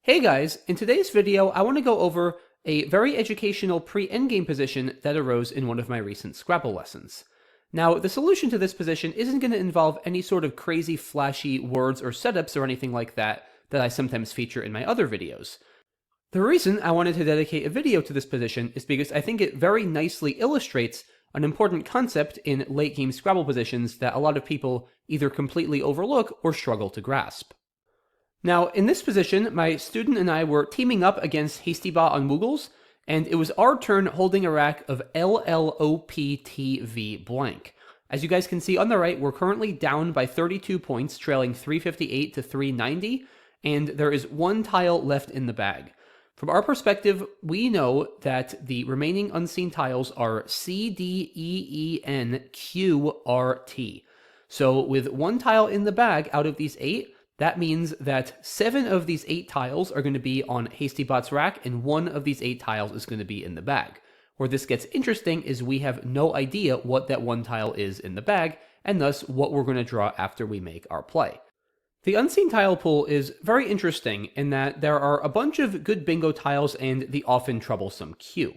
Hey guys, in today's video I want to go over a very educational pre-endgame position that arose in one of my recent Scrabble lessons. Now, the solution to this position isn't going to involve any sort of crazy flashy words or setups or anything like that I sometimes feature in my other videos. The reason I wanted to dedicate a video to this position is because I think it very nicely illustrates an important concept in late game Scrabble positions that a lot of people either completely overlook or struggle to grasp. Now, in this position, my student and I were teaming up against Hastybot on Moogles, and it was our turn holding a rack of LLOPTV blank. As you guys can see on the right, we're currently down by 32 points, trailing 358 to 390, and there is one tile left in the bag. From our perspective, we know that the remaining unseen tiles are C, D, E, E, N, Q, R, T. So with one tile in the bag out of these 8, that means that 7 of these 8 tiles are going to be on Hastybot's rack, and 1 of these 8 tiles is going to be in the bag. Where this gets interesting is we have no idea what that one tile is in the bag, and thus what we're going to draw after we make our play. The unseen tile pool is very interesting in that there are a bunch of good bingo tiles and the often troublesome Q.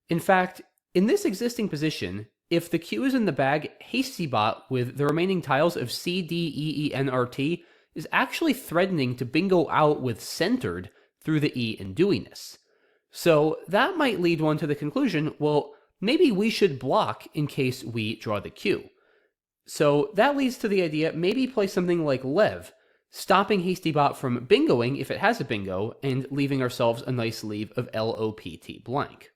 In fact, in this existing position, if the Q is in the bag, Hastybot with the remaining tiles of C, D, E, E, N, R, T is actually threatening to bingo out with centered through the E in doing this. So that might lead one to the conclusion, well, maybe we should block in case we draw the Q. So that leads to the idea, maybe play something like Lev, stopping Hastybot from bingoing if it has a bingo, and leaving ourselves a nice leave of LOPT blank.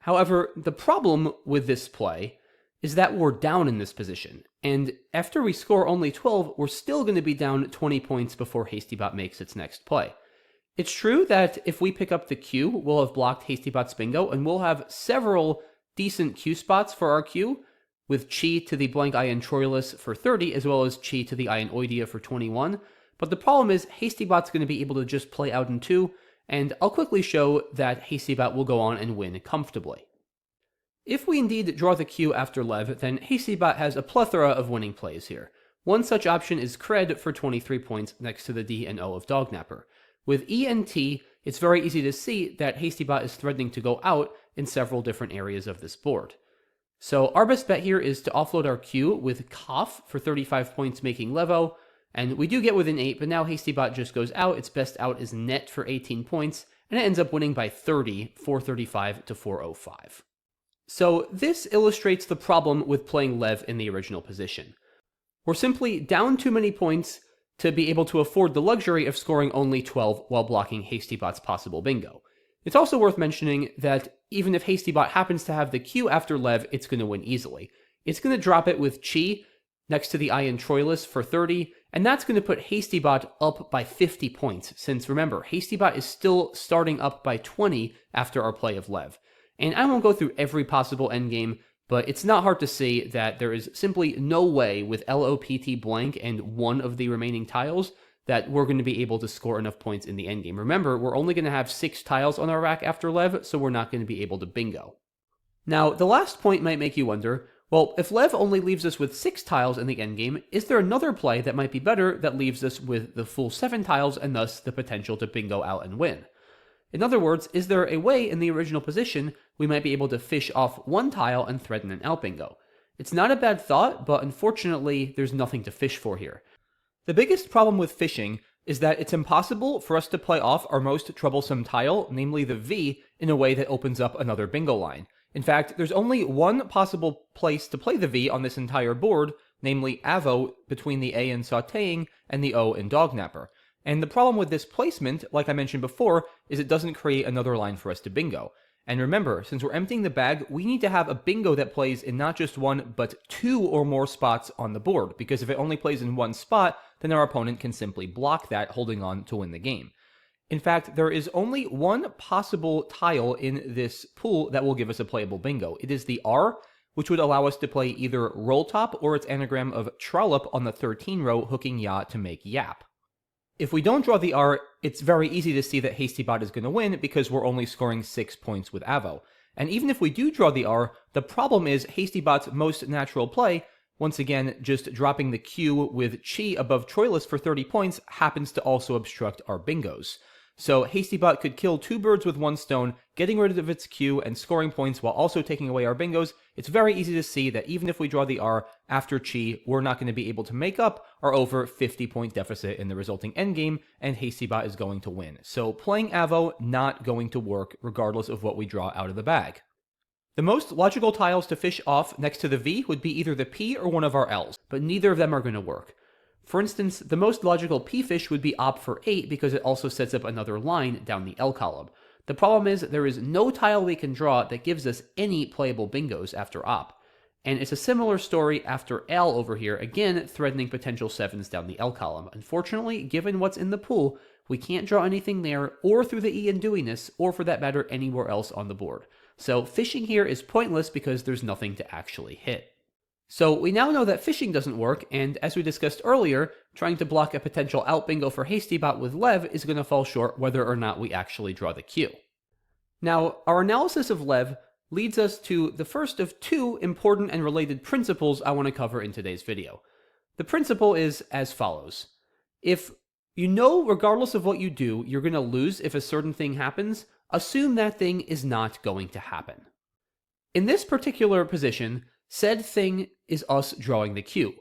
However, the problem with this play is that we're down in this position, and after we score only 12, we're still going to be down 20 points before Hastybot makes its next play. It's true that if we pick up the Q, we'll have blocked Hastybot's bingo, and we'll have several decent Q spots for our Q, with Chi to the blank Iron Troilus for 30, as well as Chi to the Iron Oidea for 21, but the problem is Hastybot's going to be able to just play out in 2, and I'll quickly show that Hastybot will go on and win comfortably. If we indeed draw the Q after Lev, then Hastybot has a plethora of winning plays here. One such option is Cred for 23 points next to the D and O of Dognapper. With E and T, it's very easy to see that Hastybot is threatening to go out in several different areas of this board. So our best bet here is to offload our Q with Koff for 35 points making Levo, and we do get within 8, but now Hastybot just goes out. Its best out is Net for 18 points, and it ends up winning by 30, 435 to 405. So this illustrates the problem with playing Lev in the original position. We're simply down too many points to be able to afford the luxury of scoring only 12 while blocking Hastybot's possible bingo. It's also worth mentioning that even if Hastybot happens to have the Q after Lev, it's going to win easily. It's going to drop it with Chi next to the Iron Troilus for 30, and that's going to put Hastybot up by 50 points, since remember, Hastybot is still starting up by 20 after our play of Lev. And I won't go through every possible endgame, but it's not hard to see that there is simply no way with LOPT blank and one of the remaining tiles that we're going to be able to score enough points in the endgame. Remember, we're only going to have 6 tiles on our rack after Lev, so we're not going to be able to bingo. Now, the last point might make you wonder, well, if Lev only leaves us with 6 tiles in the endgame, is there another play that might be better that leaves us with the full 7 tiles and thus the potential to bingo out and win? In other words, is there a way in the original position we might be able to fish off one tile and threaten an out bingo? It's not a bad thought, but unfortunately, there's nothing to fish for here. The biggest problem with fishing is that it's impossible for us to play off our most troublesome tile, namely the V, in a way that opens up another bingo line. In fact, there's only one possible place to play the V on this entire board, namely Avo between the A in Sautéing and the O in Dognapper. And the problem with this placement, like I mentioned before, is it doesn't create another line for us to bingo. And remember, since we're emptying the bag, we need to have a bingo that plays in not just 1, but 2 or more spots on the board, because if it only plays in 1 spot, then our opponent can simply block that, holding on to win the game. In fact, there is only one possible tile in this pool that will give us a playable bingo. It is the R, which would allow us to play either Roll Top or its anagram of Trollop on the 13 row, hooking Ya to make Yap. If we don't draw the R, it's very easy to see that Hastybot is going to win because we're only scoring 6 points with Avo. And even if we do draw the R, the problem is Hastybot's most natural play, once again, just dropping the Q with Chi above Troilus for 30 points, happens to also obstruct our bingos. So Hastybot could kill 2 birds with 1 stone, getting rid of its Q and scoring points while also taking away our bingos. It's very easy to see that even if we draw the R after Chi, we're not going to be able to make up our over 50-point deficit in the resulting endgame, and Hastybot is going to win. So playing Avo, not going to work regardless of what we draw out of the bag. The most logical tiles to fish off next to the V would be either the P or one of our Ls, but neither of them are going to work. For instance, the most logical P-fish would be Op for 8 because it also sets up another line down the L column. The problem is there is no tile we can draw that gives us any playable bingos after Op. And it's a similar story after L over here, again threatening potential 7s down the L column. Unfortunately, given what's in the pool, we can't draw anything there or through the E and Dewiness, or for that matter anywhere else on the board. So fishing here is pointless because there's nothing to actually hit. So we now know that fishing doesn't work, and as we discussed earlier, trying to block a potential out bingo for Hastybot with Lev is going to fall short whether or not we actually draw the Q. Now, our analysis of Lev leads us to the first of 2 important and related principles I want to cover in today's video. The principle is as follows. If you know regardless of what you do, you're going to lose if a certain thing happens, assume that thing is not going to happen. In this particular position, said thing is us drawing the Q.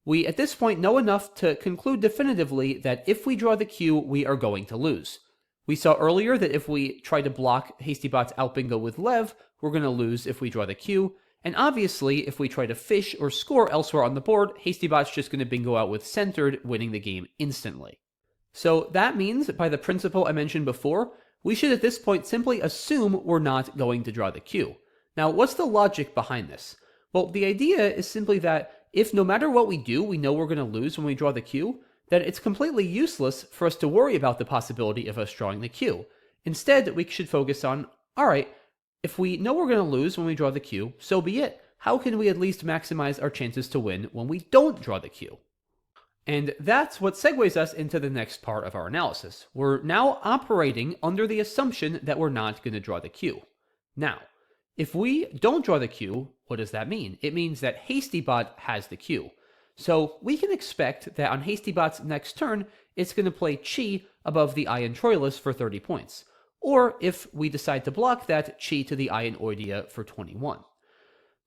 We at this point know enough to conclude definitively that if we draw the Q, we are going to lose. We saw earlier that if we try to block Hastybot's out bingo with Lev, we're going to lose if we draw the Q, and obviously if we try to fish or score elsewhere on the board, Hastybot's just going to bingo out with centered, winning the game instantly. So that means, by the principle I mentioned before, we should at this point simply assume we're not going to draw the Q. Now, what's the logic behind this? Well, the idea is simply that if no matter what we do, we know we're going to lose when we draw the Q, then it's completely useless for us to worry about the possibility of us drawing the Q. Instead, we should focus on, alright, if we know we're going to lose when we draw the Q, so be it. How can we at least maximize our chances to win when we don't draw the Q? And that's what segues us into the next part of our analysis. We're now operating under the assumption that we're not going to draw the Q. Now, if we don't draw the Q, what does that mean? It means that Hastybot has the Q. So we can expect that on Hastybot's next turn, it's going to play Chi above the I in Troilus for 30 points. Or if we decide to block that, Chi to the I in Oidia for 21.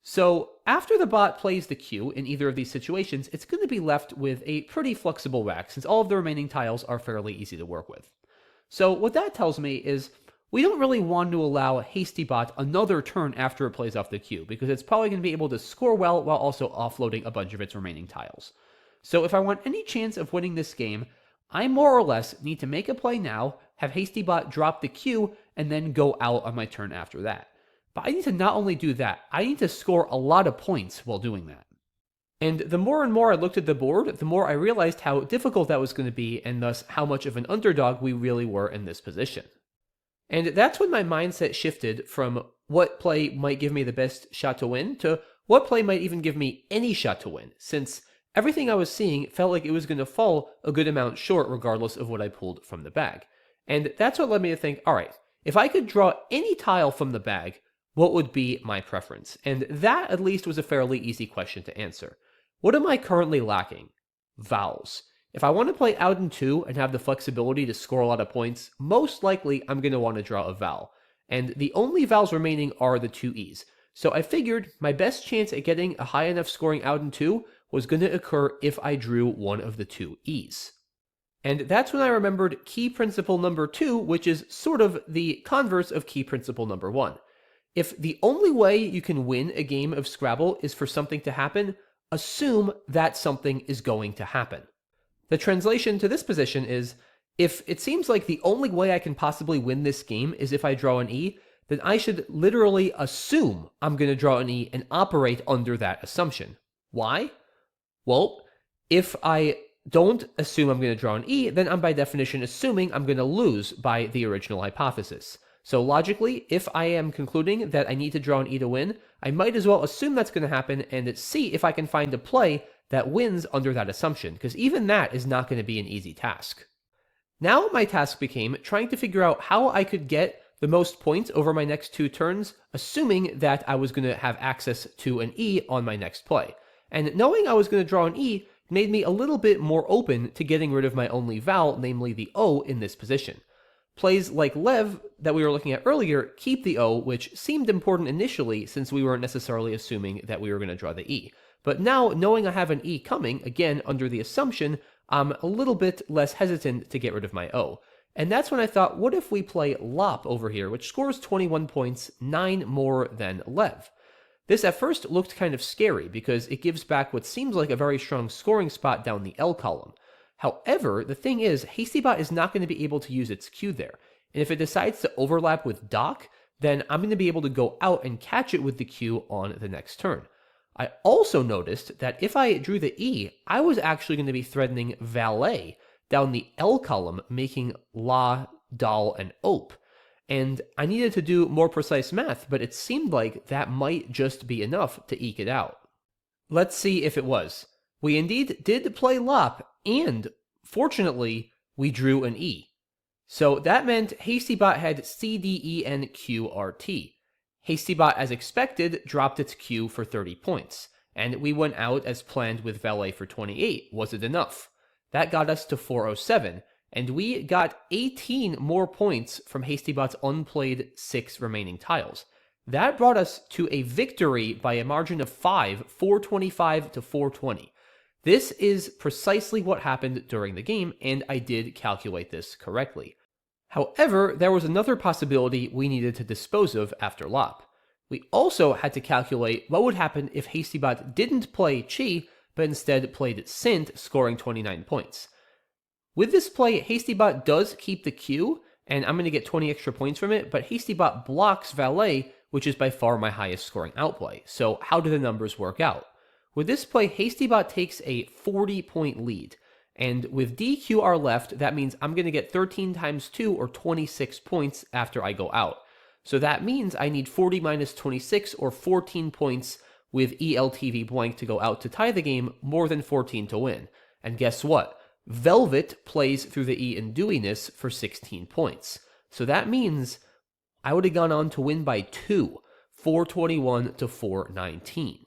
So after the bot plays the Q in either of these situations, it's going to be left with a pretty flexible rack since all of the remaining tiles are fairly easy to work with. So what that tells me is we don't really want to allow Hastybot another turn after it plays off the Q, because it's probably going to be able to score well while also offloading a bunch of its remaining tiles. So if I want any chance of winning this game, I more or less need to make a play now, have Hastybot drop the Q, and then go out on my turn after that. But I need to not only do that, I need to score a lot of points while doing that. And the more and more I looked at the board, the more I realized how difficult that was going to be, and thus how much of an underdog we really were in this position. And that's when my mindset shifted from what play might give me the best shot to win to what play might even give me any shot to win, since everything I was seeing felt like it was going to fall a good amount short regardless of what I pulled from the bag. And that's what led me to think, alright, if I could draw any tile from the bag, what would be my preference? And that at least was a fairly easy question to answer. What am I currently lacking? Vowels. If I want to play out in 2 and have the flexibility to score a lot of points, most likely I'm going to want to draw a vowel. And the only vowels remaining are the 2 E's. So I figured my best chance at getting a high enough scoring out in 2 was going to occur if I drew one of the 2 E's. And that's when I remembered key principle number 2, which is sort of the converse of key principle number 1. If the only way you can win a game of Scrabble is for something to happen, assume that something is going to happen. The translation to this position is, if it seems like the only way I can possibly win this game is if I draw an E, then I should literally assume I'm going to draw an E and operate under that assumption. Why? Well, if I don't assume I'm going to draw an E, then I'm by definition assuming I'm going to lose by the original hypothesis. So logically, if I am concluding that I need to draw an E to win, I might as well assume that's going to happen and see if I can find a play that wins under that assumption, because even that is not going to be an easy task. Now my task became trying to figure out how I could get the most points over my next 2 turns, assuming that I was going to have access to an E on my next play. And knowing I was going to draw an E made me a little bit more open to getting rid of my only vowel, namely the O, in this position. Plays like Lev that we were looking at earlier keep the O, which seemed important initially since we weren't necessarily assuming that we were going to draw the E. But now, knowing I have an E coming, again under the assumption, I'm a little bit less hesitant to get rid of my O. And that's when I thought, what if we play Lop over here, which scores 21 points, 9 more than Lev? This at first looked kind of scary because it gives back what seems like a very strong scoring spot down the L column. However, the thing is, Hastybot is not going to be able to use its Q there. And if it decides to overlap with Doc, then I'm going to be able to go out and catch it with the Q on the next turn. I also noticed that if I drew the E, I was actually going to be threatening Valet down the L column, making La, Dal, and Op. And I needed to do more precise math, but it seemed like that might just be enough to eke it out. Let's see if it was. We indeed did play Lop, and fortunately, we drew an E. So that meant Hastybot had C, D, E, N, Q, R, T. Hastybot, as expected, dropped its Q for 30 points, and we went out as planned with Valet for 28. Was it enough? That got us to 407, and we got 18 more points from Hastybot's unplayed 6 remaining tiles. That brought us to a victory by a margin of 5, 425 to 420. This is precisely what happened during the game, and I did calculate this correctly. However, there was another possibility we needed to dispose of after Lop. We also had to calculate what would happen if Hastybot didn't play Chi, but instead played Sint, scoring 29 points. With this play, Hastybot does keep the Q, and I'm going to get 20 extra points from it, but Hastybot blocks Valet, which is by far my highest scoring outplay. So how do the numbers work out? With this play, Hastybot takes a 40-point lead, and with DQR left, that means I'm going to get 13 times 2, or 26 points after I go out. So that means I need 40 minus 26, or 14 points with ELTV blank to go out to tie the game, more than 14 to win. And guess what? Velvet plays through the E in Dewiness for 16 points. So that means I would have gone on to win by 2, 421 to 419.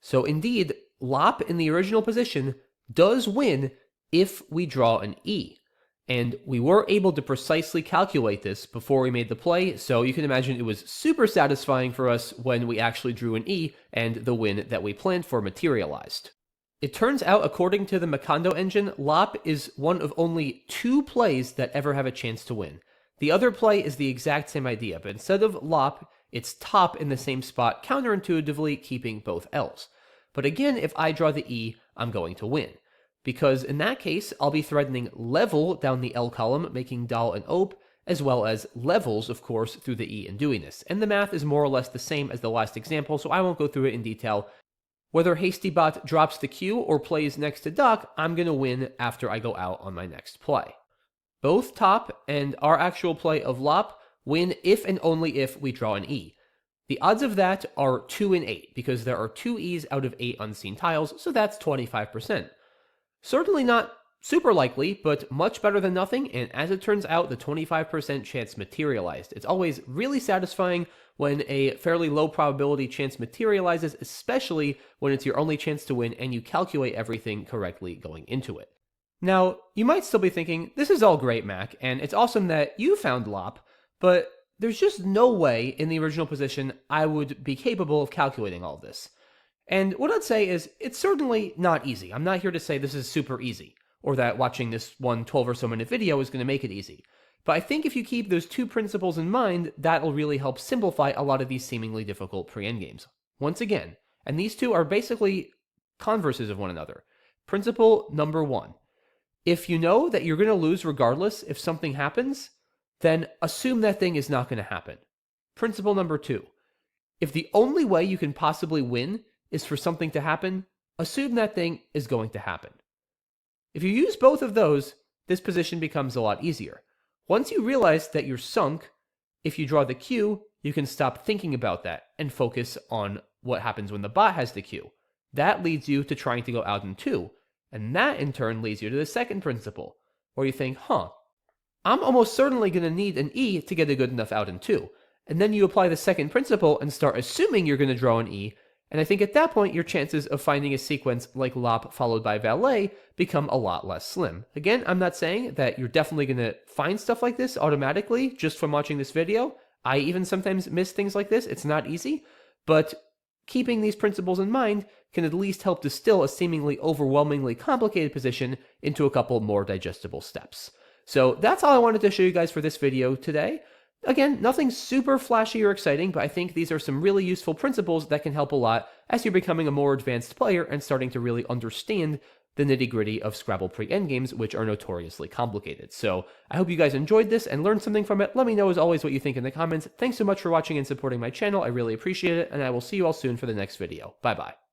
So indeed, Lop in the original position does win if we draw an E. And we were able to precisely calculate this before we made the play, so you can imagine it was super satisfying for us when we actually drew an E and the win that we planned for materialized. It turns out, according to the Macondo engine, Lop is one of only 2 plays that ever have a chance to win. The other play is the exact same idea, but instead of Lop, it's top in the same spot, counterintuitively keeping both L's. But again, if I draw the E, I'm going to win. Because in that case, I'll be threatening Level down the L column, making Dal and Op, as well as Levels, of course, through the E in doing this. And the math is more or less the same as the last example, so I won't go through it in detail. Whether Hastybot drops the Q or plays next to Doc, I'm going to win after I go out on my next play. Both Top and our actual play of Lop win if and only if we draw an E. The odds of that are 2 in 8, because there are 2 E's out of 8 unseen tiles, so that's 25%. Certainly not super likely, but much better than nothing, and as it turns out, the 25% chance materialized. It's always really satisfying when a fairly low probability chance materializes, especially when it's your only chance to win and you calculate everything correctly going into it. Now, you might still be thinking, this is all great, Mac, and it's awesome that you found Lop, but there's just no way in the original position I would be capable of calculating all this. And what I'd say is, it's certainly not easy. I'm not here to say this is super easy, or that watching this one 12 or so minute video is going to make it easy. But I think if you keep those 2 principles in mind, that'll really help simplify a lot of these seemingly difficult pre-endgames. Once again, and these 2 are basically converses of one another. Principle number 1. If you know that you're going to lose regardless if something happens, then assume that thing is not going to happen. Principle number 2. If the only way you can possibly win is for something to happen, assume that thing is going to happen. If you use both of those, this position becomes a lot easier. Once you realize that you're sunk, if you draw the Q, you can stop thinking about that and focus on what happens when the bot has the Q. That leads you to trying to go out in 2, and that in turn leads you to the second principle, where you think, I'm almost certainly going to need an E to get a good enough out in 2. And then you apply the second principle and start assuming you're going to draw an E, And I think at that point, your chances of finding a sequence like lop followed by valet become a lot less slim. Again, I'm not saying that you're definitely going to find stuff like this automatically just from watching this video. I even sometimes miss things like this. It's not easy, but keeping these principles in mind can at least help distill a seemingly overwhelmingly complicated position into a couple more digestible steps. So that's all I wanted to show you guys for this video today. Again, nothing super flashy or exciting, but I think these are some really useful principles that can help a lot as you're becoming a more advanced player and starting to really understand the nitty-gritty of Scrabble pre-endgames, which are notoriously complicated. So I hope you guys enjoyed this and learned something from it. Let me know as always what you think in the comments. Thanks so much for watching and supporting my channel. I really appreciate it, and I will see you all soon for the next video. Bye-bye.